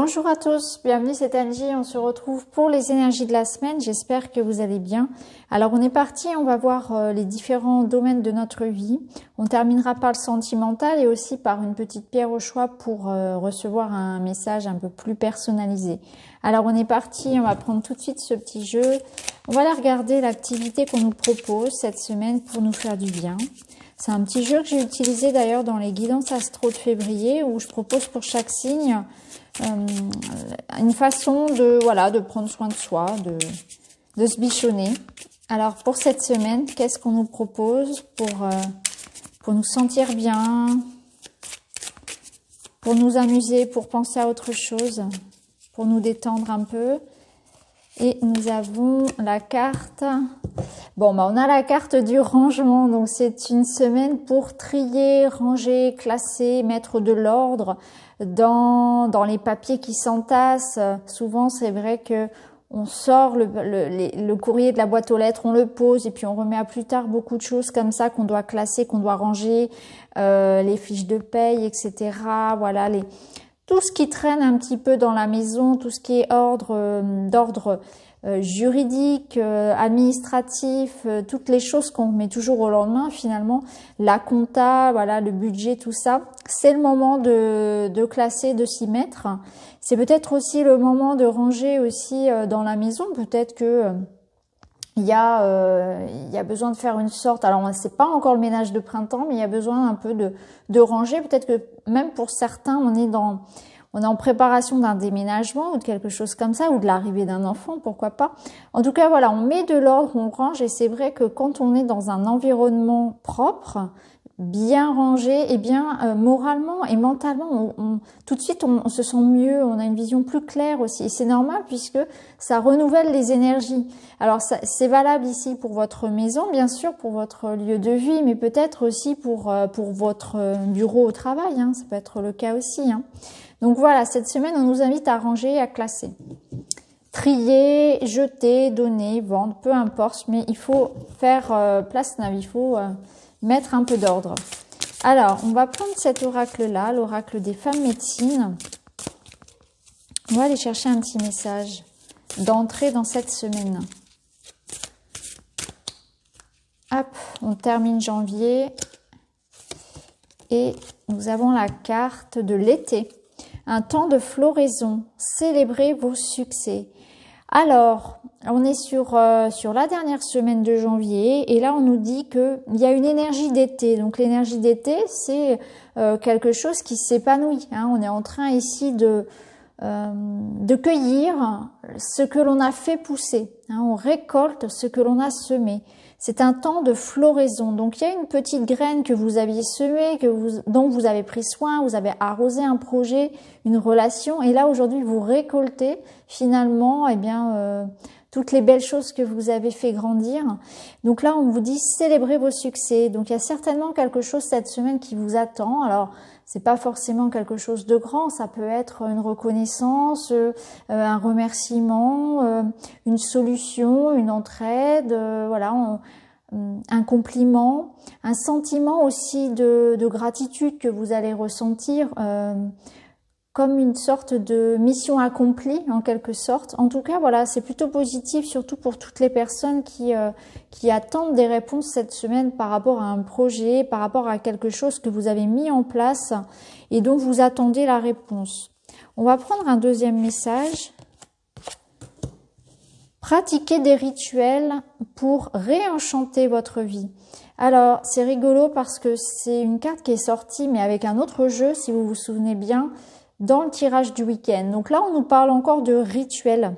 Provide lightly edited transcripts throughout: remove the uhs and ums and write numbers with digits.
Bonjour à tous, bienvenue, c'est Angie, on se retrouve pour les énergies de la semaine, j'espère que vous allez bien. Alors on est parti, on va voir les différents domaines de notre vie. On terminera par le sentimental et aussi par une petite pierre au choix pour recevoir un message un peu plus personnalisé. Alors on est parti, on va prendre tout de suite ce petit jeu. On va aller regarder l'activité qu'on nous propose cette semaine pour nous faire du bien. C'est un petit jeu que j'ai utilisé d'ailleurs dans les guidances astro de février où je propose pour chaque signe une façon de prendre soin de soi, de se bichonner. Alors pour cette semaine, qu'est-ce qu'on nous propose pour nous sentir bien, pour nous amuser, pour penser à autre chose, pour nous détendre un peu? Et nous avons la carte. On a la carte du rangement. Donc, c'est une semaine pour trier, ranger, classer, mettre de l'ordre dans les papiers qui s'entassent. Souvent, c'est vrai que on sort le courrier de la boîte aux lettres, on le pose et puis on remet à plus tard beaucoup de choses comme ça qu'on doit classer, qu'on doit ranger, les fiches de paye, etc. Voilà, tout ce qui traîne un petit peu dans la maison, tout ce qui est d'ordre juridique, administratif, toutes les choses qu'on met toujours au lendemain finalement, la compta, voilà, le budget, tout ça, c'est le moment de classer, de s'y mettre. C'est peut-être aussi le moment de ranger aussi dans la maison, peut-être que il y a besoin de faire une sorte, alors c'est pas encore le ménage de printemps, mais il y a besoin un peu de ranger. Peut-être que même pour certains, on est en préparation d'un déménagement ou de quelque chose comme ça, ou de l'arrivée d'un enfant, pourquoi pas. En tout cas, voilà, on met de l'ordre, on range, et c'est vrai que quand on est dans un environnement propre, bien rangé, et bien moralement et mentalement, tout de suite on se sent mieux, on a une vision plus claire aussi. Et c'est normal puisque ça renouvelle les énergies. Alors c'est valable ici pour votre maison, bien sûr, pour votre lieu de vie, mais peut-être aussi pour votre bureau au travail, hein, ça peut être le cas aussi. Hein. Donc voilà, cette semaine, on nous invite à ranger et à classer. Trier, jeter, donner, vendre, peu importe, mais il faut faire place neuve, il faut mettre un peu d'ordre. Alors, on va prendre cet oracle-là, l'oracle des femmes médecines. On va aller chercher un petit message d'entrée dans cette semaine. Hop, on termine janvier et nous avons la carte de l'été. Un temps de floraison, célébrez vos succès. Alors, on est sur la dernière semaine de janvier et là on nous dit qu'il y a une énergie d'été. Donc l'énergie d'été, c'est quelque chose qui s'épanouit. Hein. On est en train ici de cueillir ce que l'on a fait pousser. Hein. On récolte ce que l'on a semé. C'est un temps de floraison. Donc, il y a une petite graine que vous aviez semée, dont vous avez pris soin, vous avez arrosé un projet, une relation. Et là, aujourd'hui, vous récoltez finalement, toutes les belles choses que vous avez fait grandir. Donc là, on vous dit célébrez vos succès. Donc, il y a certainement quelque chose cette semaine qui vous attend. Alors, c'est pas forcément quelque chose de grand, ça peut être une reconnaissance, un remerciement, une solution, une entraide, un compliment, un sentiment aussi de gratitude que vous allez ressentir comme une sorte de mission accomplie en quelque sorte. En tout cas, voilà, c'est plutôt positif, surtout pour toutes les personnes qui attendent des réponses cette semaine par rapport à un projet, par rapport à quelque chose que vous avez mis en place et dont vous attendez la réponse. On va prendre un deuxième message. Pratiquez des rituels pour réenchanter votre vie. Alors, c'est rigolo parce que c'est une carte qui est sortie, mais avec un autre jeu, si vous vous souvenez bien, dans le tirage du week-end. Donc là, on nous parle encore de rituels.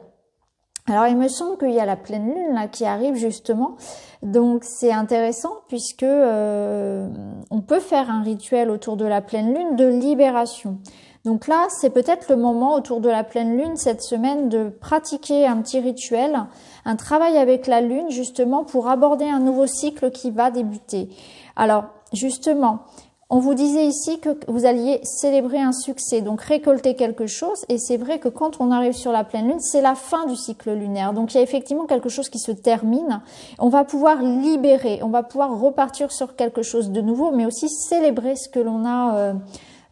Alors, il me semble qu'il y a la pleine lune là qui arrive justement. Donc, c'est intéressant puisque on peut faire un rituel autour de la pleine lune de libération. Donc là, c'est peut-être le moment autour de la pleine lune cette semaine de pratiquer un petit rituel, un travail avec la lune justement pour aborder un nouveau cycle qui va débuter. Alors, justement, on vous disait ici que vous alliez célébrer un succès, donc récolter quelque chose. Et c'est vrai que quand on arrive sur la pleine lune, c'est la fin du cycle lunaire. Donc il y a effectivement quelque chose qui se termine. On va pouvoir libérer, on va pouvoir repartir sur quelque chose de nouveau, mais aussi célébrer ce que l'on a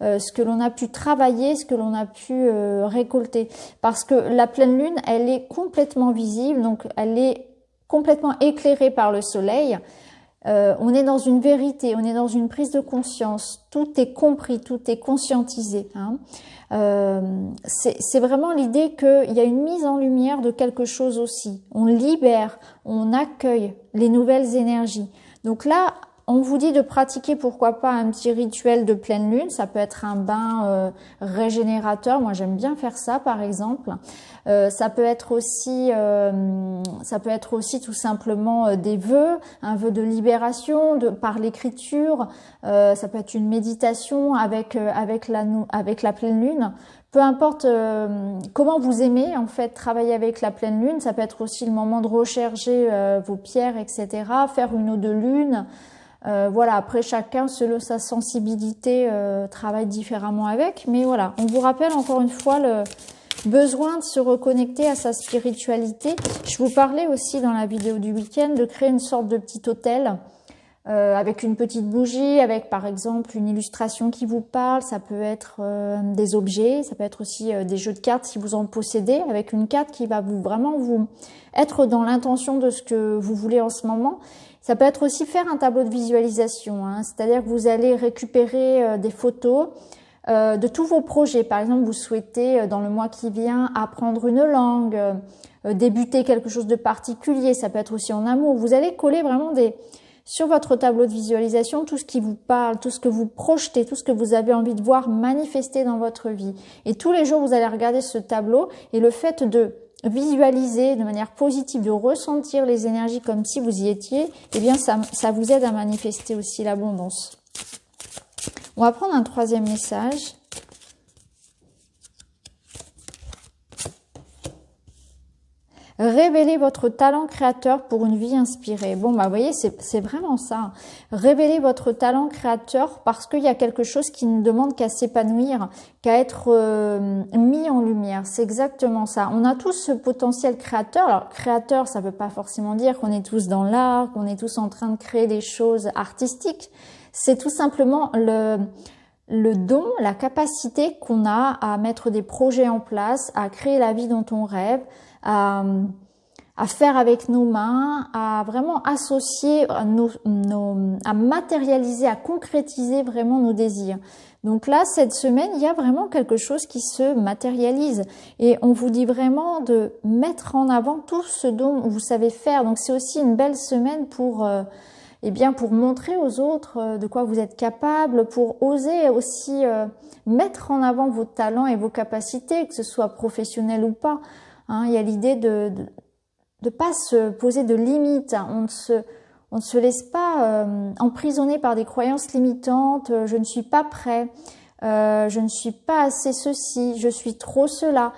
ce que l'on a pu travailler, ce que l'on a pu récolter. Parce que la pleine lune, elle est complètement visible, donc elle est complètement éclairée par le soleil. On est dans une vérité, on est dans une prise de conscience, tout est compris, tout est conscientisé. Hein. C'est vraiment l'idée qu'il y a une mise en lumière de quelque chose aussi. On libère, on accueille les nouvelles énergies. Donc là, on vous dit de pratiquer, pourquoi pas, un petit rituel de pleine lune. Ça peut être un bain régénérateur. Moi, j'aime bien faire ça, par exemple. Ça peut être aussi tout simplement des vœux, un vœu de libération par l'écriture. Ça peut être une méditation avec la pleine lune. Peu importe comment vous aimez en fait travailler avec la pleine lune. Ça peut être aussi le moment de recharger vos pierres, etc. Faire une eau de lune. Voilà, après chacun selon sa sensibilité travaille différemment avec, mais voilà, on vous rappelle encore une fois le besoin de se reconnecter à sa spiritualité. Je vous parlais aussi dans la vidéo du week-end de créer une sorte de petit hôtel avec une petite bougie, avec par exemple une illustration qui vous parle. Ça peut être des objets, ça peut être aussi des jeux de cartes si vous en possédez, avec une carte qui va vous être dans l'intention de ce que vous voulez en ce moment. Ça peut être aussi faire un tableau de visualisation, hein, c'est-à-dire que vous allez récupérer des photos de tous vos projets. Par exemple, vous souhaitez dans le mois qui vient apprendre une langue, débuter quelque chose de particulier. Ça peut être aussi en amour. Vous allez coller vraiment sur votre tableau de visualisation tout ce qui vous parle, tout ce que vous projetez, tout ce que vous avez envie de voir manifester dans votre vie. Et tous les jours, vous allez regarder ce tableau et le fait de visualiser de manière positive, de ressentir les énergies comme si vous y étiez, eh bien ça vous aide à manifester aussi l'abondance. On va prendre un troisième message. Révélez votre talent créateur pour une vie inspirée. Bon, bah, vous voyez, c'est vraiment ça. Révélez votre talent créateur parce qu'il y a quelque chose qui ne demande qu'à s'épanouir, qu'à être mis en lumière. C'est exactement ça. On a tous ce potentiel créateur. Alors, créateur, ça ne veut pas forcément dire qu'on est tous dans l'art, qu'on est tous en train de créer des choses artistiques. C'est tout simplement le don, la capacité qu'on a à mettre des projets en place, à créer la vie dont on rêve, à faire avec nos mains, à vraiment associer à matérialiser, à concrétiser vraiment nos désirs. Donc là, cette semaine, il y a vraiment quelque chose qui se matérialise et on vous dit vraiment de mettre en avant tout ce dont vous savez faire. Donc c'est aussi une belle semaine pour montrer aux autres de quoi vous êtes capable, pour oser aussi mettre en avant vos talents et vos capacités, que ce soit professionnel ou pas. Hein, il y a l'idée de pas se poser de limites. On ne se laisse pas emprisonner par des croyances limitantes. Je ne suis pas prêt, je ne suis pas assez ceci, je suis trop cela.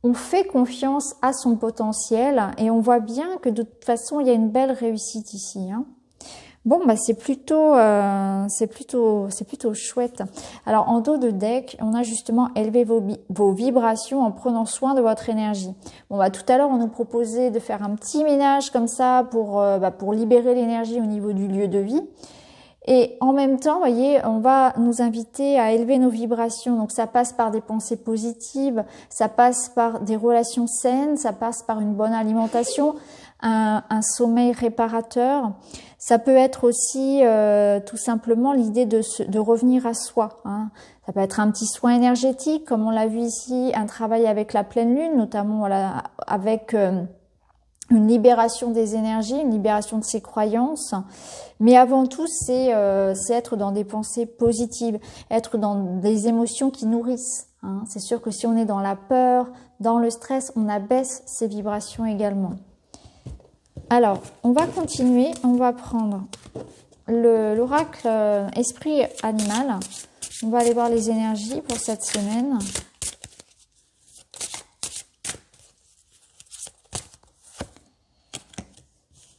On fait confiance à son potentiel et on voit bien que de toute façon, il y a une belle réussite ici. Hein. Bon, bah c'est plutôt chouette. Alors en dos de deck, on a justement élevé vos vibrations en prenant soin de votre énergie. Bon, bah tout à l'heure, on nous proposait de faire un petit ménage comme ça pour libérer l'énergie au niveau du lieu de vie. Et en même temps, vous voyez, on va nous inviter à élever nos vibrations. Donc ça passe par des pensées positives, ça passe par des relations saines, ça passe par une bonne alimentation, un sommeil réparateur. Ça peut être aussi tout simplement l'idée de revenir à soi. Hein. Ça peut être un petit soin énergétique, comme on l'a vu ici, un travail avec la pleine lune, notamment voilà, avec une libération des énergies, une libération de ses croyances. Mais avant tout, c'est être dans des pensées positives, être dans des émotions qui nourrissent. Hein. C'est sûr que si on est dans la peur, dans le stress, on abaisse ses vibrations également. Alors, on va continuer, on va prendre l'oracle esprit animal. On va aller voir les énergies pour cette semaine.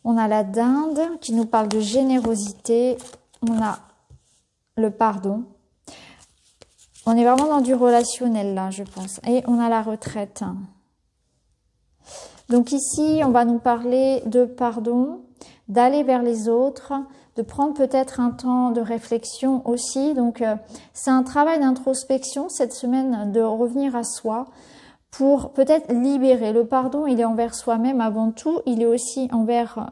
On a la dinde qui nous parle de générosité. On a le pardon. On est vraiment dans du relationnel là, je pense. Et on a la retraite. Donc ici, on va nous parler de pardon, d'aller vers les autres, de prendre peut-être un temps de réflexion aussi. Donc, c'est un travail d'introspection cette semaine, de revenir à soi pour peut-être libérer. Le pardon, il est envers soi-même avant tout, il est aussi envers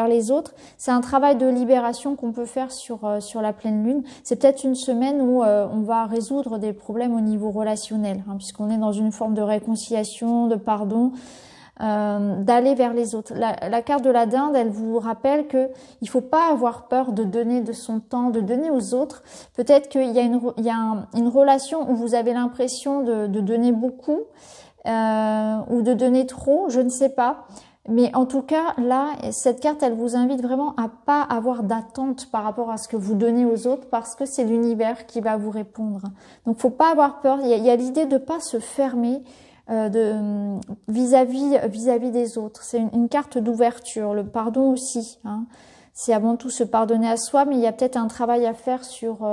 les autres. C'est un travail de libération qu'on peut faire sur la pleine lune. C'est peut-être une semaine où on va résoudre des problèmes au niveau relationnel, hein, puisqu'on est dans une forme de réconciliation, de pardon, d'aller vers les autres. La carte de la dinde, elle vous rappelle que il faut pas avoir peur de donner de son temps, de donner aux autres. Peut-être qu'il y a une relation où vous avez l'impression de donner beaucoup ou de donner trop, je ne sais pas. Mais en tout cas, là, cette carte, elle vous invite vraiment à pas avoir d'attente par rapport à ce que vous donnez aux autres, parce que c'est l'univers qui va vous répondre. Donc, faut pas avoir peur. Il y a l'idée de pas se fermer vis-à-vis des autres. C'est une carte d'ouverture. Le pardon aussi, hein. C'est avant tout se pardonner à soi, mais il y a peut-être un travail à faire sur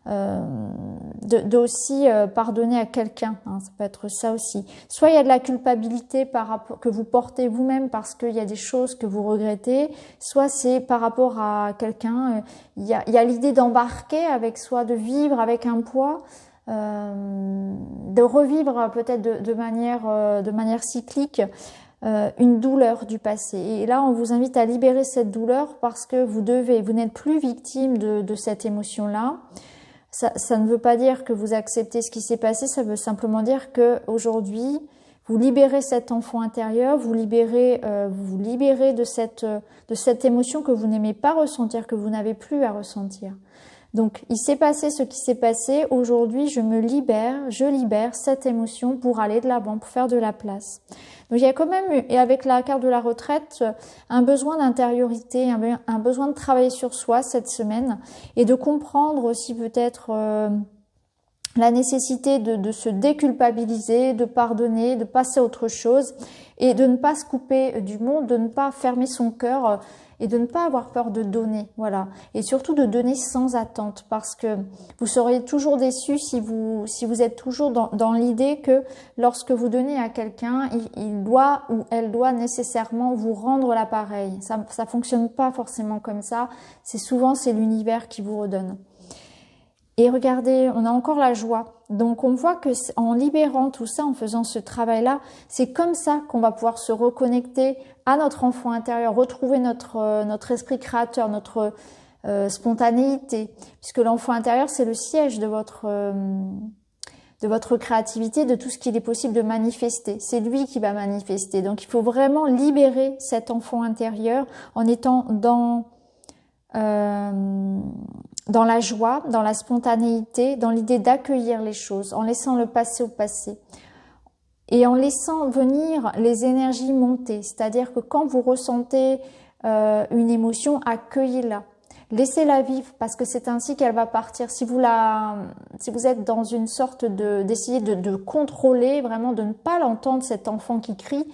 de aussi pardonner à quelqu'un, hein. Ça peut être ça aussi. Soit il y a de la culpabilité par rapport que vous portez vous-même parce qu'il y a des choses que vous regrettez, soit c'est par rapport à quelqu'un. Il y a l'idée d'embarquer avec soi, de vivre avec un poids. De revivre peut-être de manière cyclique une douleur du passé. Et là, on vous invite à libérer cette douleur parce que vous n'êtes plus victime de cette émotion-là. Ça ne veut pas dire que vous acceptez ce qui s'est passé, ça veut simplement dire que aujourd'hui, vous libérez cet enfant intérieur, vous libérez de cette émotion que vous n'aimez pas ressentir, que vous n'avez plus à ressentir. Donc, il s'est passé ce qui s'est passé. Aujourd'hui, je libère cette émotion pour aller de l'avant, pour faire de la place. Donc, il y a quand même, et avec la carte de la retraite, un besoin d'intériorité, un besoin de travailler sur soi cette semaine et de comprendre aussi peut-être la nécessité de se déculpabiliser, de pardonner, de passer à autre chose et de ne pas se couper du monde, de ne pas fermer son cœur et de ne pas avoir peur de donner, voilà. Et surtout de donner sans attente, parce que vous seriez toujours déçu si vous êtes toujours dans l'idée que lorsque vous donnez à quelqu'un, il doit ou elle doit nécessairement vous rendre l'appareil. Ça fonctionne pas forcément comme ça. C'est l'univers qui vous redonne. Et regardez, on a encore la joie. Donc on voit que en libérant tout ça, en faisant ce travail-là, c'est comme ça qu'on va pouvoir se reconnecter à notre enfant intérieur, retrouver notre esprit créateur, notre spontanéité, puisque l'enfant intérieur, c'est le siège de votre créativité, de tout ce qu'il est possible de manifester. C'est lui qui va manifester. Donc il faut vraiment libérer cet enfant intérieur en étant dans la joie, dans la spontanéité, dans l'idée d'accueillir les choses, en laissant le passé au passé. Et en laissant venir les énergies monter. C'est-à-dire que quand vous ressentez une émotion, accueillez-la. Laissez-la vivre parce que c'est ainsi qu'elle va partir. Si vous êtes dans une sorte d'essayer de contrôler, vraiment de ne pas l'entendre, cet enfant qui crie,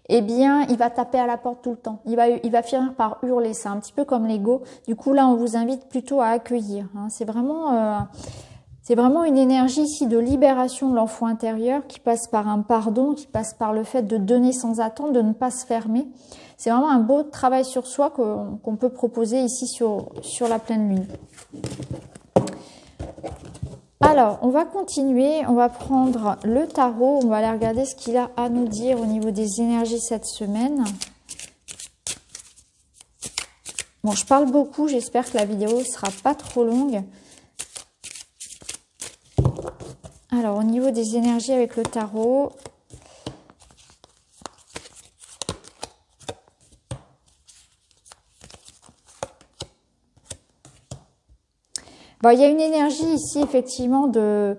eh bien, il va taper à la porte tout le temps. Il va finir par hurler. C'est un petit peu comme l'ego. Du coup, là, on vous invite plutôt à accueillir, hein. C'est vraiment une énergie ici de libération de l'enfant intérieur qui passe par un pardon, qui passe par le fait de donner sans attendre, de ne pas se fermer. C'est vraiment un beau travail sur soi qu'on peut proposer ici sur la pleine lune. Alors, on va continuer, on va prendre le tarot, on va aller regarder ce qu'il a à nous dire au niveau des énergies cette semaine. Bon, je parle beaucoup, j'espère que la vidéo ne sera pas trop longue. Alors, au niveau des énergies avec le tarot, bon, il y a une énergie ici, effectivement, de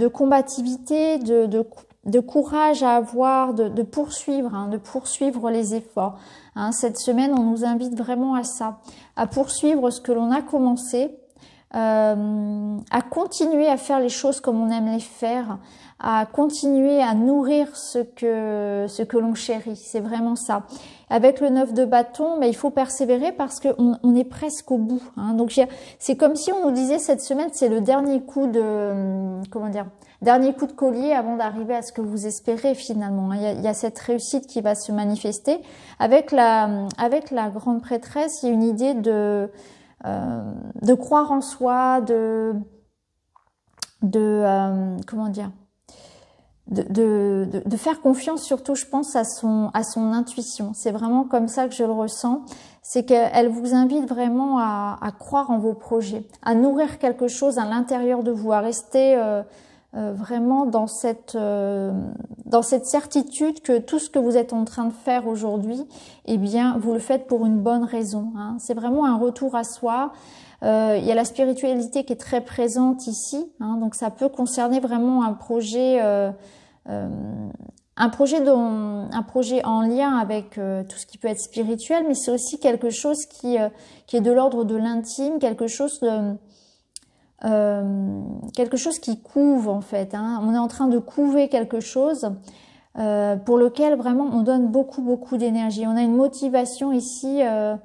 combativité, de courage à avoir, de poursuivre, hein, de poursuivre les efforts. Hein, cette semaine, on nous invite vraiment à ça, à poursuivre ce que l'on a commencé, à continuer à faire les choses comme on aime les faire, à continuer à nourrir ce que l'on chérit. C'est vraiment ça. Avec le 9 de bâton, mais il faut persévérer parce qu'on est presque au bout. Hein. Donc c'est comme si on nous disait cette semaine, c'est le dernier coup de dernier coup de collier avant d'arriver à ce que vous espérez finalement. Hein. Il y a cette réussite qui va se manifester. Avec la grande prêtresse, il y a une idée de croire en soi, comment dire, de faire confiance surtout, je pense, à son intuition. C'est vraiment comme ça que je le ressens. C'est qu'elle vous invite vraiment à croire en vos projets, à nourrir quelque chose à l'intérieur de vous, à rester vraiment dans cette certitude que tout ce que vous êtes en train de faire aujourd'hui, eh bien, vous le faites pour une bonne raison. Hein. C'est vraiment un retour à soi. Il y a la spiritualité qui est très présente ici, hein, donc ça peut concerner vraiment un projet en lien avec tout ce qui peut être spirituel, mais c'est aussi quelque chose qui est de l'ordre de l'intime, quelque chose qui couve en fait. Hein. On est en train de couver quelque chose pour lequel vraiment on donne beaucoup d'énergie. On a une motivation ici à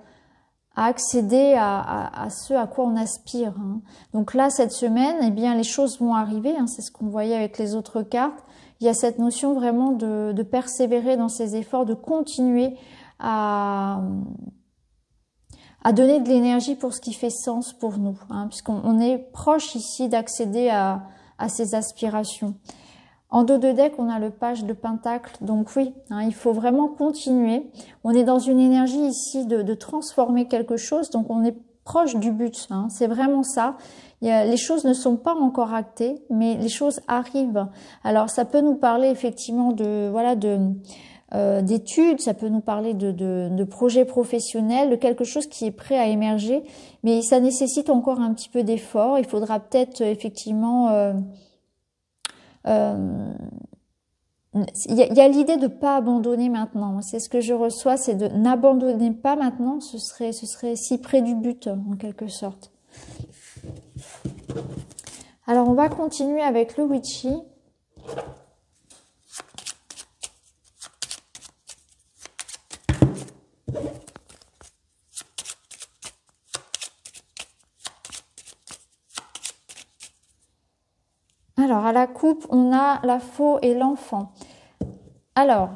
accéder à ce à quoi on aspire. Hein. Donc là, cette semaine, eh bien, les choses vont arriver. Hein, c'est ce qu'on voyait avec les autres cartes. Il y a cette notion vraiment de persévérer dans ses efforts, de continuer à donner de l'énergie pour ce qui fait sens pour nous, hein, puisqu'on est proche ici d'accéder à ces aspirations. En dos de deck, on a le page de Pentacle, donc oui, hein, il faut vraiment continuer. On est dans une énergie ici de transformer quelque chose, donc on est proche du but, hein, c'est vraiment ça. Les choses ne sont pas encore actées, mais les choses arrivent. Alors ça peut nous parler effectivement d'études, ça peut nous parler de projets professionnels, de quelque chose qui est prêt à émerger, mais ça nécessite encore un petit peu d'effort. Il faudra peut-être effectivement il y a l'idée de pas abandonner maintenant. C'est ce que je reçois, c'est de n'abandonnez pas maintenant. Ce serait si près du but en quelque sorte. Alors on va continuer avec le Witchy. Alors, à la coupe, on a la faux et l'enfant. Alors,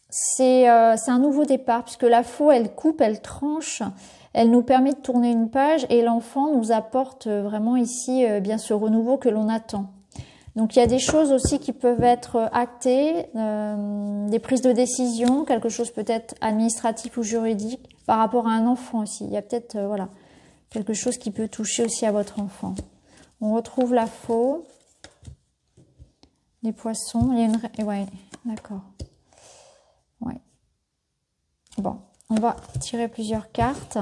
c'est un nouveau départ, puisque la faux, elle coupe, elle tranche, elle nous permet de tourner une page, et l'enfant nous apporte vraiment ici bien ce renouveau que l'on attend. Donc, il y a des choses aussi qui peuvent être actées, des prises de décision, quelque chose peut-être administratif ou juridique, par rapport à un enfant aussi. Il y a peut-être quelque chose qui peut toucher aussi à votre enfant. On retrouve la faux, les poissons, il y a une... Ouais, d'accord. Ouais. Bon, on va tirer plusieurs cartes.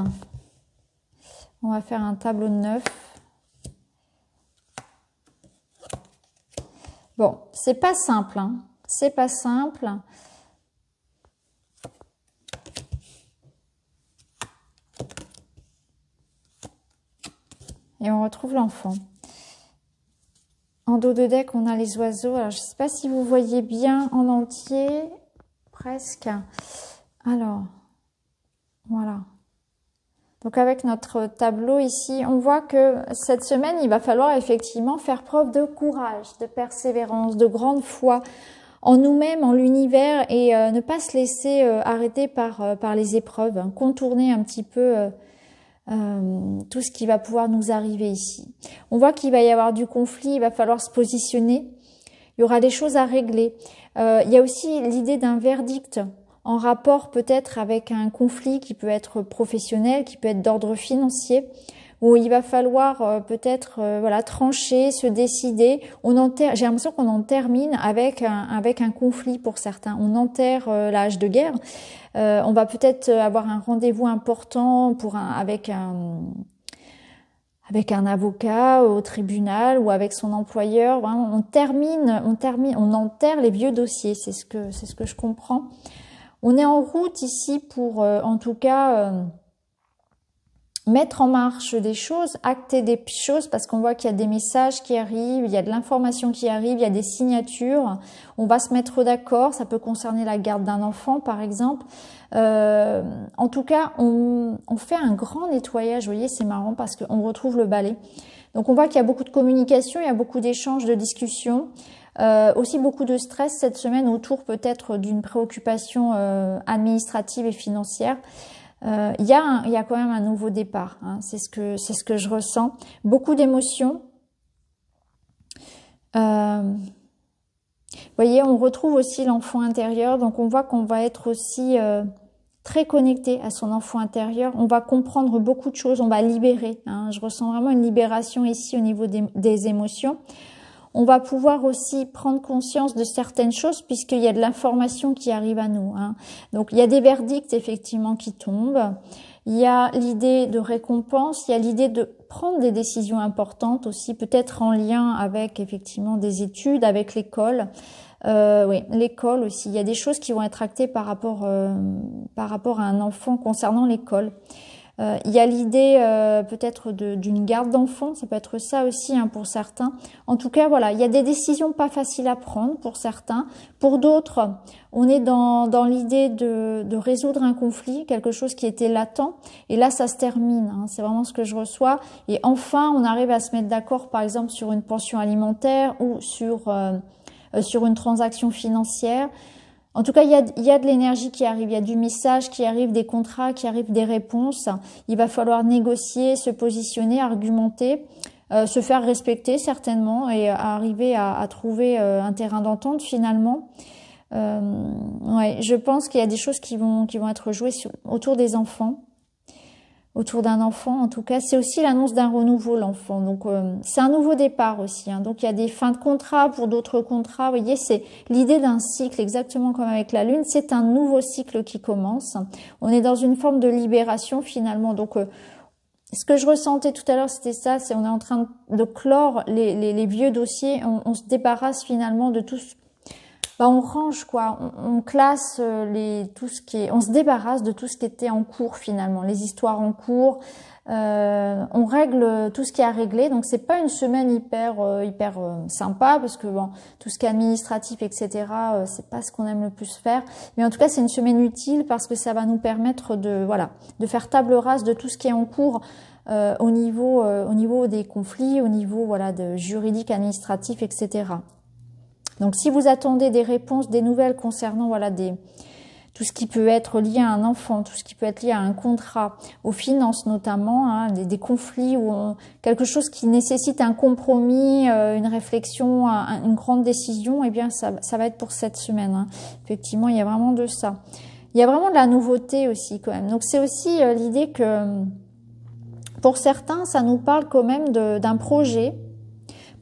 On va faire un tableau de 9. Bon, c'est pas simple, hein. C'est pas simple. Et on retrouve l'enfant. En dos de deck, on a les oiseaux. Alors, je ne sais pas si vous voyez bien en entier. Presque. Alors, voilà. Donc, avec notre tableau ici, on voit que cette semaine, il va falloir effectivement faire preuve de courage, de persévérance, de grande foi en nous-mêmes, en l'univers, et ne pas se laisser arrêter par les épreuves, hein, contourner un petit peu tout ce qui va pouvoir nous arriver ici. On voit qu'il va y avoir du conflit, il va falloir se positionner, il y aura des choses à régler. Il y a aussi l'idée d'un verdict en rapport peut-être avec un conflit qui peut être professionnel, qui peut être d'ordre financier, où il va falloir peut-être trancher, se décider. J'ai l'impression qu'on en termine avec un conflit pour certains. On enterre l'âge de guerre. On va peut-être avoir un rendez-vous important avec un avocat au tribunal ou avec son employeur. Vraiment, on enterre les vieux dossiers. C'est ce que je comprends. On est en route ici pour, en tout cas, mettre en marche des choses, acter des choses, parce qu'on voit qu'il y a des messages qui arrivent, il y a de l'information qui arrive, il y a des signatures, on va se mettre d'accord, ça peut concerner la garde d'un enfant par exemple. En tout cas, on fait un grand nettoyage, vous voyez, c'est marrant parce qu'on retrouve le balai. Donc on voit qu'il y a beaucoup de communication, il y a beaucoup d'échanges, de discussions, aussi beaucoup de stress cette semaine autour peut-être d'une préoccupation administrative et financière. Il y a quand même un nouveau départ, hein. C'est ce que je ressens. Beaucoup d'émotions. Vous voyez, on retrouve aussi l'enfant intérieur, donc on voit qu'on va être aussi très connecté à son enfant intérieur. On va comprendre beaucoup de choses, on va libérer, hein. Je ressens vraiment une libération ici au niveau des émotions. On va pouvoir aussi prendre conscience de certaines choses puisqu'il y a de l'information qui arrive à nous, hein. Donc il y a des verdicts effectivement qui tombent. Il y a l'idée de récompense, il y a l'idée de prendre des décisions importantes aussi, peut-être en lien avec effectivement des études, avec l'école. Oui, l'école aussi. Il y a des choses qui vont être actées par rapport à un enfant concernant l'école. Il y a l'idée peut-être d'une garde d'enfants, ça peut être ça aussi, hein, pour certains. En tout cas, voilà, il y a des décisions pas faciles à prendre pour certains. Pour d'autres, on est dans l'idée de résoudre un conflit, quelque chose qui était latent. Et là, ça se termine, hein, c'est vraiment ce que je reçois. Et enfin, on arrive à se mettre d'accord, par exemple, sur une pension alimentaire ou sur une transaction financière. En tout cas, il y a de l'énergie qui arrive, il y a du message qui arrive, des contrats qui arrivent, des réponses. Il va falloir négocier, se positionner, argumenter, se faire respecter certainement et arriver à trouver un terrain d'entente finalement. Ouais, je pense qu'il y a des choses qui vont être jouées autour des enfants. Autour d'un enfant, en tout cas, c'est aussi l'annonce d'un renouveau, l'enfant. Donc, c'est un nouveau départ aussi, hein. Donc, il y a des fins de contrat pour d'autres contrats. Vous voyez, c'est l'idée d'un cycle, exactement comme avec la Lune. C'est un nouveau cycle qui commence. On est dans une forme de libération, finalement. Donc, ce que je ressentais tout à l'heure, c'était ça. C'est on est en train de clore les vieux dossiers. On se débarrasse finalement de tout ce... on range quoi, on classe tout ce qui est, on se débarrasse de tout ce qui était en cours finalement, les histoires en cours, on règle tout ce qui est à régler. Donc c'est pas une semaine hyper sympa parce que bon, tout ce qui est administratif etc. C'est pas ce qu'on aime le plus faire. Mais en tout cas c'est une semaine utile parce que ça va nous permettre de faire table rase de tout ce qui est en cours. Au niveau des conflits, au niveau de juridique, administratif, etc. Donc, si vous attendez des réponses, des nouvelles concernant tout ce qui peut être lié à un enfant, tout ce qui peut être lié à un contrat, aux finances notamment, hein, des conflits ou quelque chose qui nécessite un compromis, une réflexion, une grande décision, eh bien ça va être pour cette semaine, hein. Effectivement, il y a vraiment de ça. Il y a vraiment de la nouveauté aussi quand même. Donc, c'est aussi l'idée que pour certains, ça nous parle quand même d'un projet.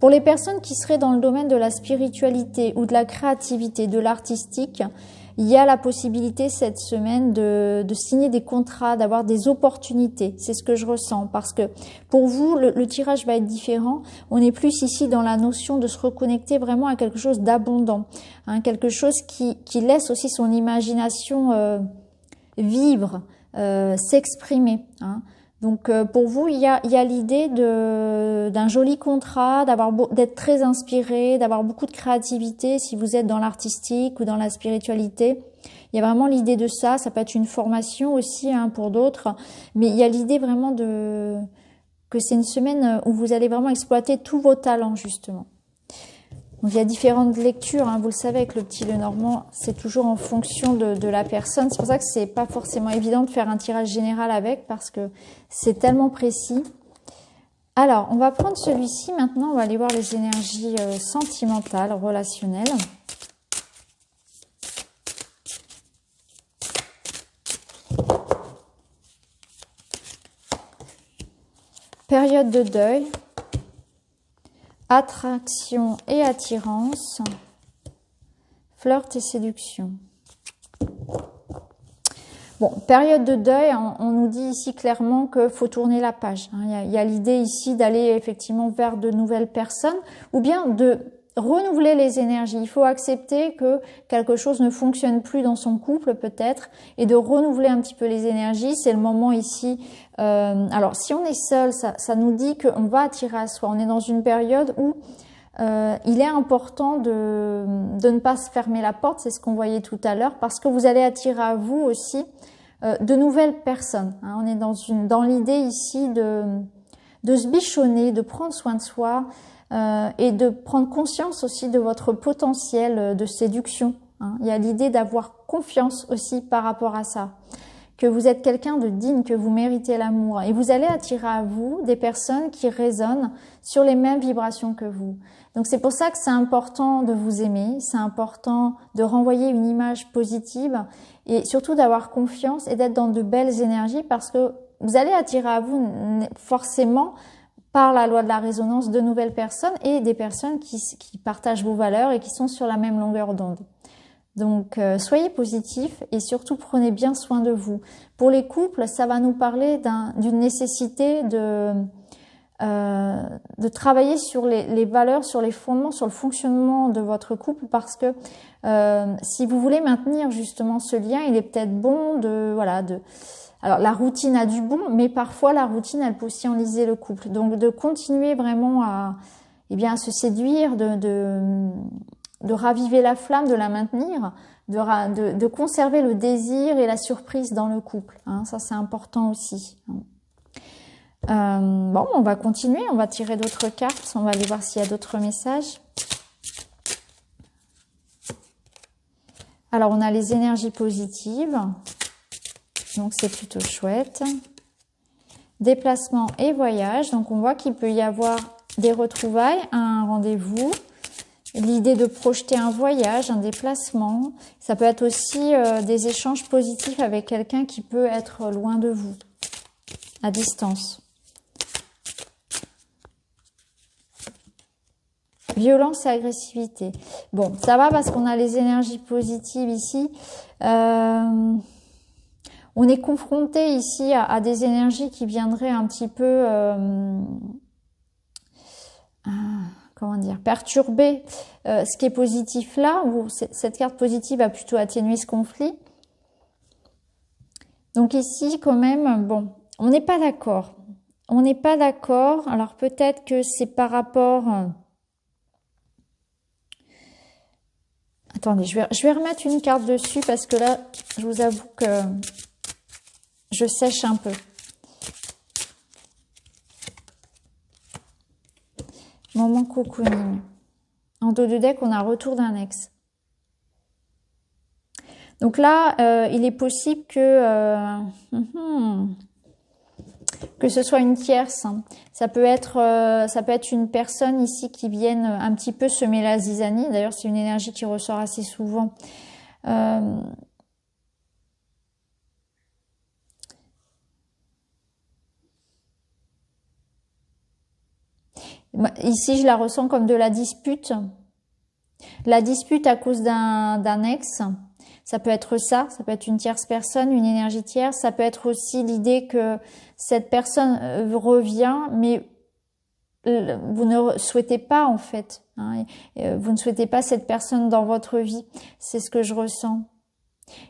Pour les personnes qui seraient dans le domaine de la spiritualité ou de la créativité, de l'artistique, il y a la possibilité cette semaine de signer des contrats, d'avoir des opportunités. C'est ce que je ressens parce que pour vous, le tirage va être différent. On est plus ici dans la notion de se reconnecter vraiment à quelque chose d'abondant, hein, quelque chose qui laisse aussi son imagination vivre, s'exprimer, hein. Donc pour vous, il y a l'idée d'un joli contrat, d'être très inspiré, d'avoir beaucoup de créativité si vous êtes dans l'artistique ou dans la spiritualité. Il y a vraiment l'idée de ça. Ça peut être une formation aussi, hein, pour d'autres, mais il y a l'idée vraiment que c'est une semaine où vous allez vraiment exploiter tous vos talents justement. Donc, il y a différentes lectures, hein, vous le savez, avec le petit Lenormand, c'est toujours en fonction de la personne. C'est pour ça que c'est pas forcément évident de faire un tirage général avec, parce que c'est tellement précis. Alors, on va prendre celui-ci maintenant, on va aller voir les énergies sentimentales, relationnelles. Période de deuil. Attraction et attirance, flirt et séduction. Bon, période de deuil, on nous dit ici clairement qu'il faut tourner la page, hein. Il y a l'idée ici d'aller effectivement vers de nouvelles personnes ou bien de renouveler les énergies. Il faut accepter que quelque chose ne fonctionne plus dans son couple peut-être et de renouveler un petit peu les énergies. C'est le moment ici. Alors si on est seul, ça nous dit qu'on va attirer à soi. On est dans une période où il est important de ne pas se fermer la porte, c'est ce qu'on voyait tout à l'heure, parce que vous allez attirer à vous aussi de nouvelles personnes. Hein. On est dans l'idée ici de se bichonner, de prendre soin de soi et de prendre conscience aussi de votre potentiel de séduction. Hein. Il y a l'idée d'avoir confiance aussi par rapport à ça, que vous êtes quelqu'un de digne, que vous méritez l'amour. Et vous allez attirer à vous des personnes qui résonnent sur les mêmes vibrations que vous. Donc c'est pour ça que c'est important de vous aimer, c'est important de renvoyer une image positive et surtout d'avoir confiance et d'être dans de belles énergies parce que vous allez attirer à vous forcément par la loi de la résonance de nouvelles personnes et des personnes qui partagent vos valeurs et qui sont sur la même longueur d'onde. Donc, soyez positifs et surtout prenez bien soin de vous. Pour les couples, ça va nous parler d'une nécessité de travailler sur les valeurs, sur les fondements, sur le fonctionnement de votre couple parce que si vous voulez maintenir justement ce lien, il est peut-être bon alors la routine a du bon, mais parfois la routine elle peut aussi enliser le couple. Donc de continuer vraiment à se séduire, de raviver la flamme, de la maintenir, de conserver le désir et la surprise dans le couple. Hein, ça, c'est important aussi. Bon, on va continuer, on va tirer d'autres cartes, on va aller voir s'il y a d'autres messages. Alors, on a les énergies positives, donc c'est plutôt chouette. Déplacement et voyage, donc on voit qu'il peut y avoir des retrouvailles, un rendez-vous. L'idée de projeter un voyage, un déplacement. Ça peut être aussi des échanges positifs avec quelqu'un qui peut être loin de vous, à distance. Violence et agressivité. Bon, ça va parce qu'on a les énergies positives ici. On est confronté ici à des énergies qui viendraient un petit peu... comment dire, perturber ce qui est positif là, où cette carte positive a plutôt atténué ce conflit. Donc ici, quand même, bon, on n'est pas d'accord. On n'est pas d'accord. Alors peut-être que c'est par rapport... Attendez, je vais remettre une carte dessus parce que là, je vous avoue que je sèche un peu. Moment cocooning. En dos de deck, on a retour d'un ex. Donc là, il est possible que ce soit une tierce. Ça peut être une personne ici qui vienne un petit peu semer la zizanie. D'ailleurs, c'est une énergie qui ressort assez souvent. Ici, je la ressens comme de la dispute. La dispute à cause d'un ex. Ça peut être ça peut être une tierce personne, une énergie tierce. Ça peut être aussi l'idée que cette personne revient, mais vous ne souhaitez pas en fait. Hein, vous ne souhaitez pas cette personne dans votre vie. C'est ce que je ressens.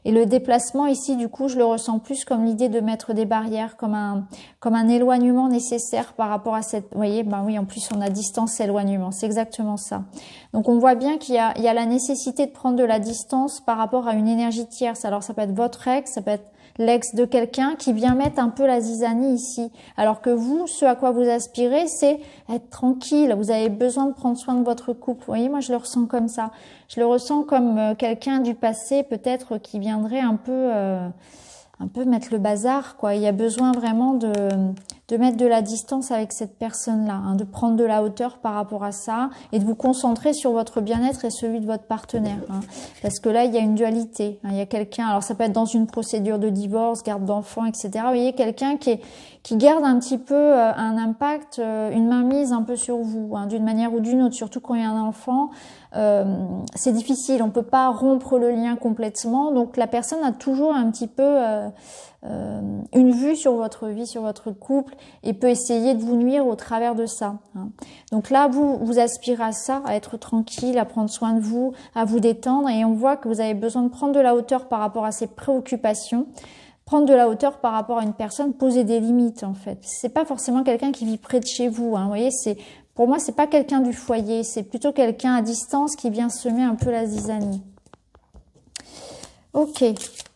Et le déplacement ici, du coup, je le ressens plus comme l'idée de mettre des barrières, comme un éloignement nécessaire par rapport à cette... Vous voyez, ben oui, en plus, on a distance, éloignement. C'est exactement ça. Donc, on voit bien qu'il y a la nécessité de prendre de la distance par rapport à une énergie tierce. Alors, ça peut être votre ex, ça peut être l'ex de quelqu'un qui vient mettre un peu la zizanie ici. Alors que vous, ce à quoi vous aspirez, c'est être tranquille. Vous avez besoin de prendre soin de votre couple. Vous voyez, moi, je le ressens comme ça. Je le ressens comme quelqu'un du passé, peut-être, qui viendrait un peu mettre le bazar, quoi. Il y a besoin vraiment de mettre de la distance avec cette personne-là, hein, de prendre de la hauteur par rapport à ça et de vous concentrer sur votre bien-être et celui de votre partenaire. Hein, parce que là, il y a une dualité. Hein, il y a quelqu'un, alors ça peut être dans une procédure de divorce, garde d'enfants, etc. Vous voyez, quelqu'un qui garde un petit peu un impact, une mainmise un peu sur vous, hein, d'une manière ou d'une autre, surtout quand il y a un enfant. C'est difficile, on peut pas rompre le lien complètement, donc la personne a toujours un petit peu une vue sur votre vie, sur votre couple, couple et peut essayer de vous nuire au travers de ça. Hein. Donc là, vous aspirez à ça, à être tranquille, à prendre soin de vous, à vous détendre, et on voit que vous avez besoin de prendre de la hauteur par rapport à ces préoccupations, prendre de la hauteur par rapport à une personne, poser des limites en fait. C'est pas forcément quelqu'un qui vit près de chez vous. Hein. Vous voyez, pour moi, c'est pas quelqu'un du foyer, c'est plutôt quelqu'un à distance qui vient semer un peu la zizanie. Ok.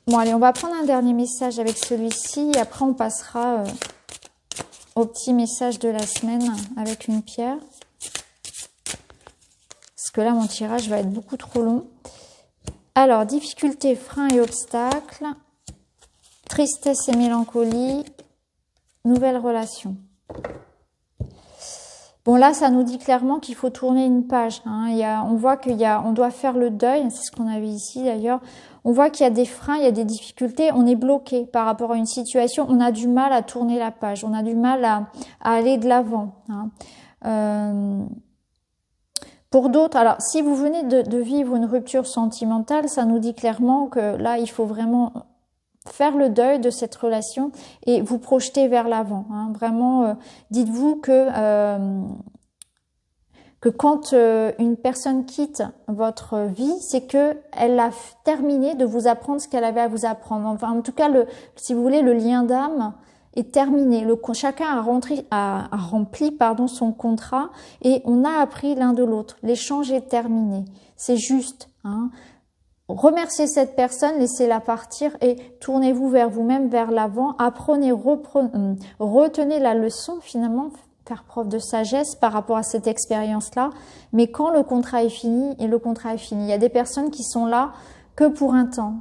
Bon, allez, on va prendre un dernier message avec celui-ci. Et après, on passera au petit message de la semaine avec une pierre. Parce que là, mon tirage va être beaucoup trop long. Alors, difficultés, freins et obstacles. Tristesse et mélancolie. Nouvelle relation. Bon, là, ça nous dit clairement qu'il faut tourner une page. Hein. On voit on doit faire le deuil. C'est ce qu'on avait ici, d'ailleurs. On voit qu'il y a des freins, il y a des difficultés. On est bloqué par rapport à une situation. On a du mal à tourner la page. On a du mal à aller de l'avant. Hein. Pour d'autres, alors, si vous venez de vivre une rupture sentimentale, ça nous dit clairement que là, il faut vraiment faire le deuil de cette relation et vous projeter vers l'avant. Hein. Vraiment, dites-vous que quand une personne quitte votre vie, c'est que elle a terminé de vous apprendre ce qu'elle avait à vous apprendre. Enfin, en tout cas, si vous voulez, le lien d'âme est terminé. Chacun a rempli son contrat et on a appris l'un de l'autre. L'échange est terminé. C'est juste. Hein. Remerciez cette personne, laissez-la partir et tournez-vous vers vous-même, vers l'avant. Apprenez, retenez la leçon finalement, faire preuve de sagesse par rapport à cette expérience-là. Mais quand le contrat est fini, et le contrat est fini, il y a des personnes qui sont là que pour un temps.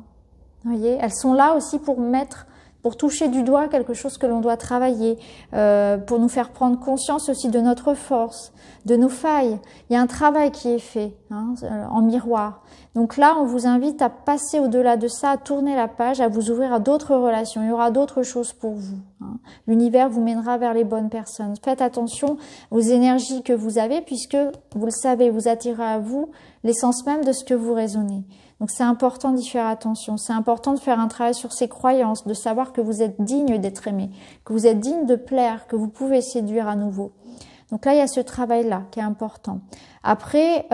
Vous voyez, elles sont là aussi pour toucher du doigt quelque chose que l'on doit travailler, pour nous faire prendre conscience aussi de notre force, de nos failles. Il y a un travail qui est fait en miroir. Donc là, on vous invite à passer au-delà de ça, à tourner la page, à vous ouvrir à d'autres relations. Il y aura d'autres choses pour vous. Hein. L'univers vous mènera vers les bonnes personnes. Faites attention aux énergies que vous avez, puisque, vous le savez, vous attirez à vous l'essence même de ce que vous raisonnez. Donc c'est important d'y faire attention, c'est important de faire un travail sur ses croyances, de savoir que vous êtes digne d'être aimé, que vous êtes digne de plaire, que vous pouvez séduire à nouveau. Donc là, il y a ce travail-là qui est important. Après,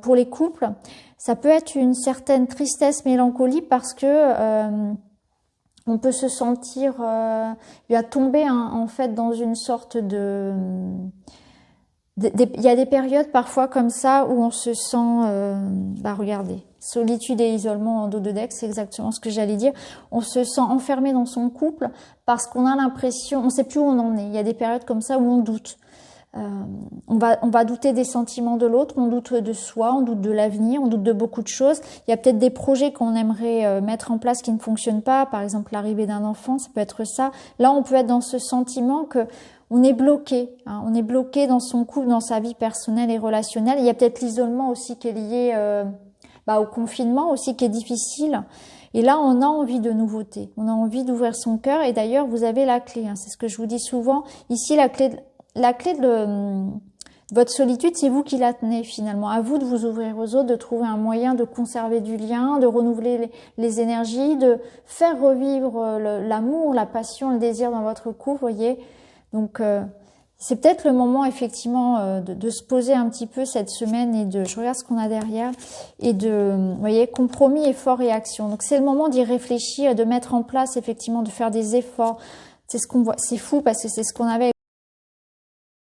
pour les couples, ça peut être une certaine tristesse, mélancolie parce que on peut se sentir tomber en fait dans une sorte de... Il y a des périodes parfois comme ça où on se sent, regardez, solitude et isolement en dos de deck, c'est exactement ce que j'allais dire. On se sent enfermé dans son couple parce qu'on a l'impression, on ne sait plus où on en est. Il y a des périodes comme ça où on doute. On va douter des sentiments de l'autre, on doute de soi, on doute de l'avenir, on doute de beaucoup de choses. Il y a peut-être des projets qu'on aimerait mettre en place qui ne fonctionnent pas, par exemple l'arrivée d'un enfant, ça peut être ça. Là, on peut être dans ce sentiment que on est bloqué, hein, on est bloqué dans son couple, dans sa vie personnelle et relationnelle. Il y a peut-être l'isolement aussi qui est lié au confinement aussi qui est difficile. Et là, on a envie de nouveautés, on a envie d'ouvrir son cœur. Et d'ailleurs, vous avez la clé, hein, c'est ce que je vous dis souvent. Ici, la clé de votre solitude, c'est vous qui la tenez finalement. À vous de vous ouvrir aux autres, de trouver un moyen de conserver du lien, de renouveler les énergies, de faire revivre l'amour, la passion, le désir dans votre couple, voyez. Donc, c'est peut-être le moment effectivement de se poser un petit peu cette semaine et je regarde ce qu'on a derrière, et vous voyez, compromis, effort et action. Donc, c'est le moment d'y réfléchir, de mettre en place effectivement, de faire des efforts. C'est ce qu'on voit. C'est fou parce que c'est ce qu'on avait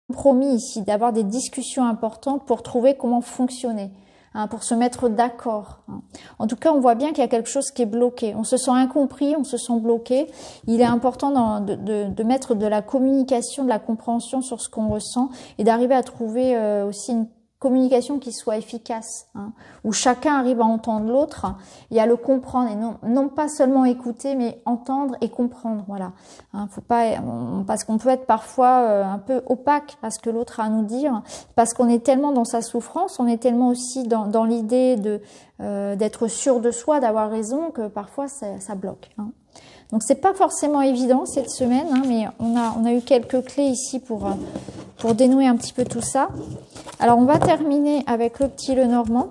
compromis ici, d'avoir des discussions importantes pour trouver comment fonctionner, hein, pour se mettre d'accord. Hein. En tout cas, on voit bien qu'il y a quelque chose qui est bloqué. On se sent incompris, on se sent bloqué. Il est important de mettre de la communication, de la compréhension sur ce qu'on ressent et d'arriver à trouver aussi une communication qui soit efficace, hein, où chacun arrive à entendre l'autre et à le comprendre, et non pas seulement écouter, mais entendre et comprendre, voilà. Hein, faut pas, parce qu'on peut être parfois un peu opaque à ce que l'autre a à nous dire, parce qu'on est tellement dans sa souffrance, on est tellement aussi dans l'idée d'être sûr de soi, d'avoir raison, que parfois ça bloque. Hein. Donc c'est pas forcément évident cette semaine, hein, mais on a eu quelques clés ici pour dénouer un petit peu tout ça. Alors on va terminer avec le petit Lenormand.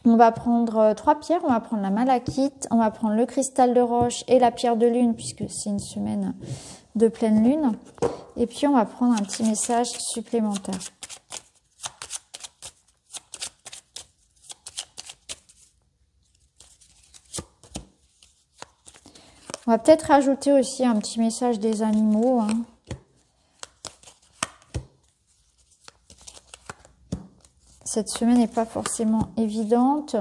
On va prendre 3 pierres, on va prendre la malachite, on va prendre le cristal de roche et la pierre de lune, puisque c'est une semaine de pleine lune. Et puis, on va prendre un petit message supplémentaire. On va peut-être rajouter aussi un petit message des animaux, hein. Cette semaine n'est pas forcément évidente.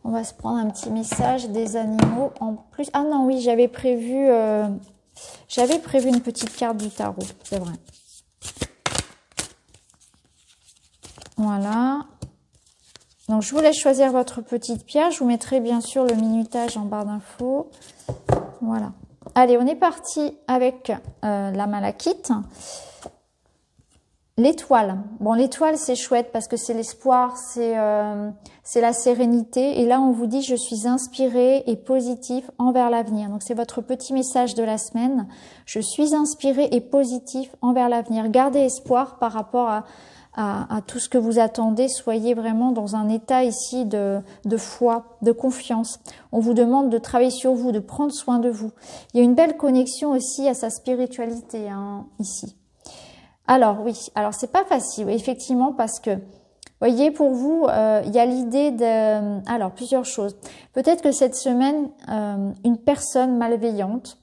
On va se prendre un petit message des animaux en plus. Ah non, oui, j'avais prévu une petite carte du tarot, c'est vrai. Voilà. Donc, je vous laisse choisir votre petite pierre. Je vous mettrai bien sûr le minutage en barre d'infos. Voilà. Allez, on est parti avec la malachite. L'étoile. Bon, l'étoile, c'est chouette parce que c'est l'espoir, c'est la sérénité. Et là, on vous dit, je suis inspiré et positif envers l'avenir. Donc, c'est votre petit message de la semaine. Je suis inspiré et positif envers l'avenir. Gardez espoir par rapport à tout ce que vous attendez. Soyez vraiment dans un état ici de foi, de confiance. On vous demande de travailler sur vous, de prendre soin de vous. Il y a une belle connexion aussi à sa spiritualité, hein, ici. Alors oui, alors c'est pas facile, effectivement, parce que, voyez, pour vous, il y a l'idée de... Alors, plusieurs choses. Peut-être que cette semaine, une personne malveillante,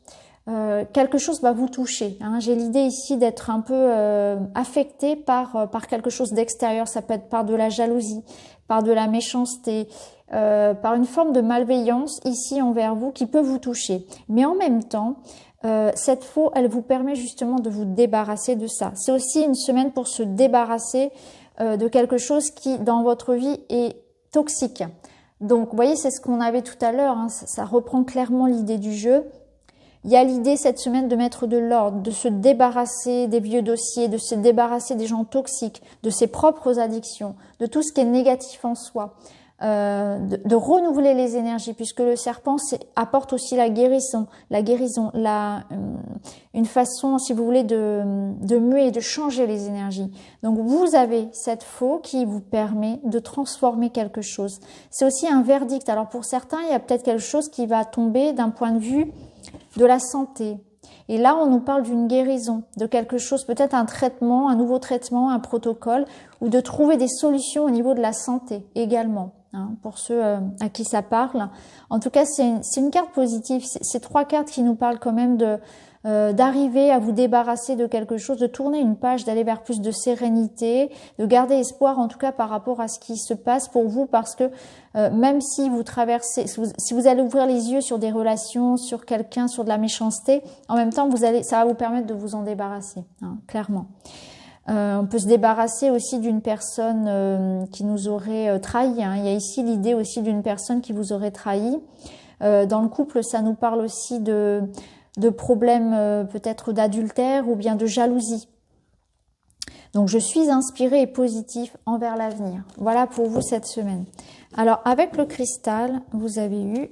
quelque chose va vous toucher, hein. J'ai l'idée ici d'être un peu affecté par quelque chose d'extérieur. Ça peut être par de la jalousie, par de la méchanceté, par une forme de malveillance ici envers vous qui peut vous toucher. Mais en même temps, cette faux, elle vous permet justement de vous débarrasser de ça. C'est aussi une semaine pour se débarrasser de quelque chose qui, dans votre vie, est toxique. Donc, vous voyez, c'est ce qu'on avait tout à l'heure, hein, ça reprend clairement l'idée du jeu. Il y a l'idée cette semaine de mettre de l'ordre, de se débarrasser des vieux dossiers, de se débarrasser des gens toxiques, de ses propres addictions, de tout ce qui est négatif en soi. De renouveler les énergies, puisque le serpent apporte aussi la guérison, une façon, si vous voulez, de muer, de changer les énergies. Donc vous avez cette faux qui vous permet de transformer quelque chose. C'est aussi un verdict. Alors pour certains, il y a peut-être quelque chose qui va tomber d'un point de vue de la santé. Et là, on nous parle d'une guérison, de quelque chose, peut-être un traitement, un nouveau traitement, un protocole, ou de trouver des solutions au niveau de la santé également, hein, pour ceux à qui ça parle. En tout cas, c'est une carte positive. C'est trois cartes qui nous parlent quand même d'arriver à vous débarrasser de quelque chose, de tourner une page, d'aller vers plus de sérénité, de garder espoir en tout cas par rapport à ce qui se passe pour vous, parce que même si vous traversez, si vous allez ouvrir les yeux sur des relations, sur quelqu'un, sur de la méchanceté, en même temps ça va vous permettre de vous en débarrasser, hein, clairement. On peut se débarrasser aussi d'une personne qui nous aurait trahi, hein. Il y a ici l'idée aussi d'une personne qui vous aurait trahi. Dans le couple, ça nous parle aussi de problèmes peut-être d'adultère ou bien de jalousie. Donc, je suis inspirée et positif envers l'avenir. Voilà pour vous cette semaine. Alors, avec le cristal, vous avez eu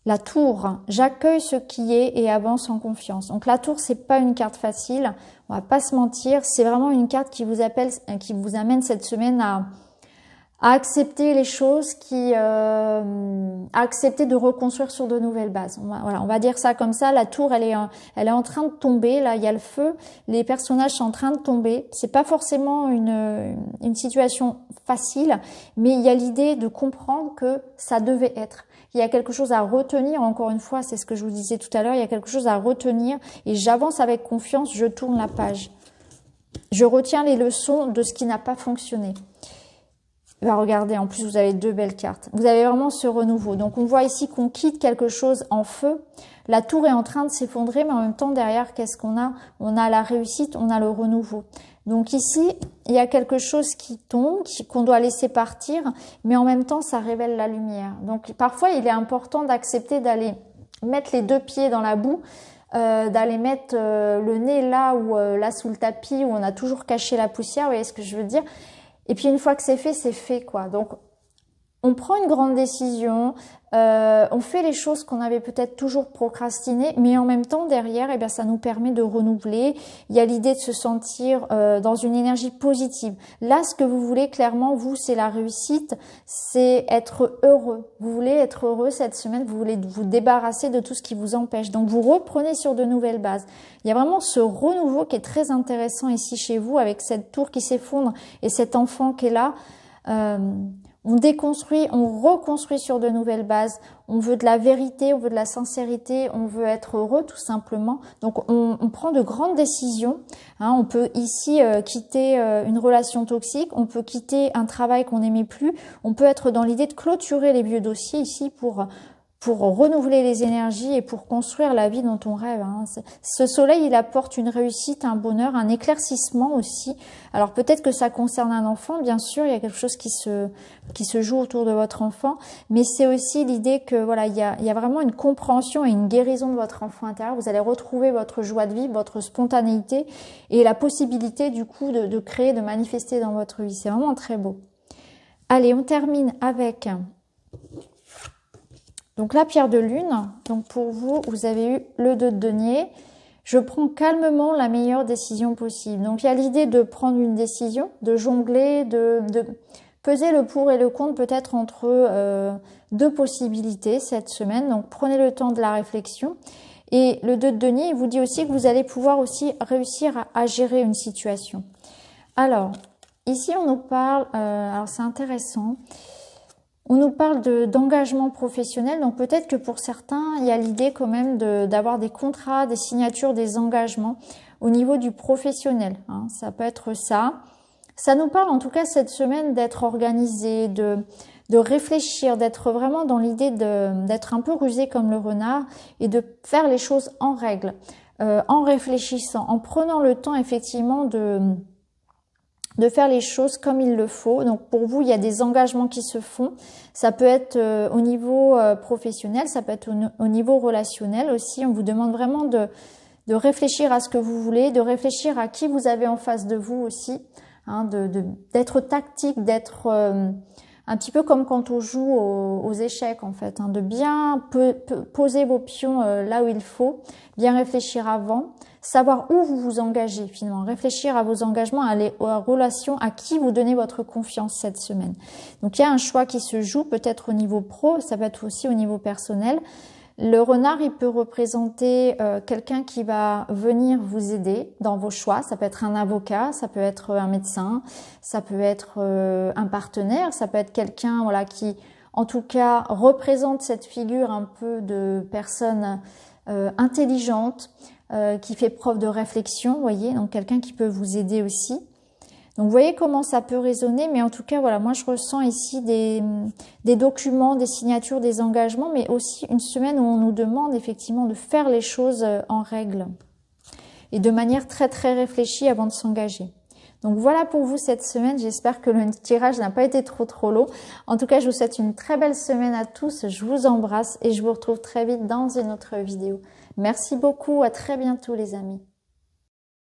la tour. J'accueille ce qui est et avance en confiance. Donc, la tour, c'est pas une carte facile. On va pas se mentir. C'est vraiment une carte qui vous amène cette semaine à accepter les choses, à accepter de reconstruire sur de nouvelles bases. On va dire ça comme ça. La tour, elle est en train de tomber. Là, il y a le feu. Les personnages sont en train de tomber. C'est pas forcément une situation facile, mais il y a l'idée de comprendre que ça devait être. Il y a quelque chose à retenir. Encore une fois, c'est ce que je vous disais tout à l'heure. Il y a quelque chose à retenir et j'avance avec confiance. Je tourne la page. Je retiens les leçons de ce qui n'a pas fonctionné. Bah, regardez, en plus, vous avez deux belles cartes. Vous avez vraiment ce renouveau. Donc, on voit ici qu'on quitte quelque chose en feu. La tour est en train de s'effondrer, mais en même temps, derrière, qu'est-ce qu'on a? On a la réussite, on a le renouveau. Donc ici, il y a quelque chose qui tombe, qu'on doit laisser partir, mais en même temps, ça révèle la lumière. Donc, parfois, il est important d'accepter d'aller mettre les deux pieds dans la boue, d'aller mettre le nez là sous le tapis, où on a toujours caché la poussière. Vous voyez ce que je veux dire? Et puis une fois que c'est fait, quoi. Donc on prend une grande décision, on fait les choses qu'on avait peut-être toujours procrastinées, mais en même temps derrière, eh bien, ça nous permet de renouveler. Il y a l'idée de se sentir dans une énergie positive. Là, ce que vous voulez clairement, vous, c'est la réussite, c'est être heureux. Vous voulez être heureux cette semaine, vous voulez vous débarrasser de tout ce qui vous empêche. Donc, vous reprenez sur de nouvelles bases. Il y a vraiment ce renouveau qui est très intéressant ici chez vous, avec cette tour qui s'effondre et cet enfant qui est là. On déconstruit, on reconstruit sur de nouvelles bases. On veut de la vérité, on veut de la sincérité, on veut être heureux tout simplement. Donc on prend de grandes décisions. Hein, on peut ici quitter une relation toxique, on peut quitter un travail qu'on n'aimait plus. On peut être dans l'idée de clôturer les vieux dossiers ici pour renouveler les énergies et pour construire la vie dont on rêve. Hein. Ce soleil, il apporte une réussite, un bonheur, un éclaircissement aussi. Alors peut-être que ça concerne un enfant, bien sûr, il y a quelque chose qui se joue autour de votre enfant, mais c'est aussi l'idée que voilà, il y a vraiment une compréhension et une guérison de votre enfant intérieur. Vous allez retrouver votre joie de vivre, votre spontanéité et la possibilité du coup de créer, de manifester dans votre vie. C'est vraiment très beau. Allez, on termine avec... Donc la pierre de lune, donc pour vous, vous avez eu le 2 de denier. Je prends calmement la meilleure décision possible. Donc il y a l'idée de prendre une décision, de jongler, de peser le pour et le contre peut-être entre deux possibilités cette semaine. Donc prenez le temps de la réflexion. Et le 2 de denier, il vous dit aussi que vous allez pouvoir aussi réussir à gérer une situation. Alors, ici on nous parle, alors c'est intéressant, on nous parle d'engagement professionnel, donc peut-être que pour certains, il y a l'idée quand même d'avoir des contrats, des signatures, des engagements au niveau du professionnel. Hein, ça peut être ça. Ça nous parle en tout cas cette semaine d'être organisé, de réfléchir, d'être vraiment dans l'idée d'être un peu rusé comme le renard et de faire les choses en règle, en réfléchissant, en prenant le temps effectivement de faire les choses comme il le faut. Donc pour vous, il y a des engagements qui se font. Ça peut être au niveau professionnel, ça peut être au niveau relationnel aussi. On vous demande vraiment de réfléchir à ce que vous voulez, de réfléchir à qui vous avez en face de vous aussi, hein, d'être tactique, d'être un petit peu comme quand on joue aux échecs en fait, hein, de bien poser vos pions là où il faut, bien réfléchir avant, savoir où vous vous engagez finalement, réfléchir à vos engagements, à la relation, à qui vous donnez votre confiance cette semaine. Donc il y a un choix qui se joue peut-être au niveau pro, ça peut être aussi au niveau personnel. Le renard, il peut représenter quelqu'un qui va venir vous aider dans vos choix. Ça peut être un avocat, ça peut être un médecin, ça peut être un partenaire, ça peut être quelqu'un voilà, qui, en tout cas, représente cette figure un peu de personne intelligente, qui fait preuve de réflexion, vous voyez, donc quelqu'un qui peut vous aider aussi. Donc vous voyez comment ça peut résonner, mais en tout cas, voilà, moi je ressens ici des documents, des signatures, des engagements, mais aussi une semaine où on nous demande effectivement de faire les choses en règle et de manière très très réfléchie avant de s'engager. Donc voilà pour vous cette semaine, j'espère que le tirage n'a pas été trop long. En tout cas, je vous souhaite une très belle semaine à tous, je vous embrasse et je vous retrouve très vite dans une autre vidéo. Merci beaucoup, à très bientôt les amis.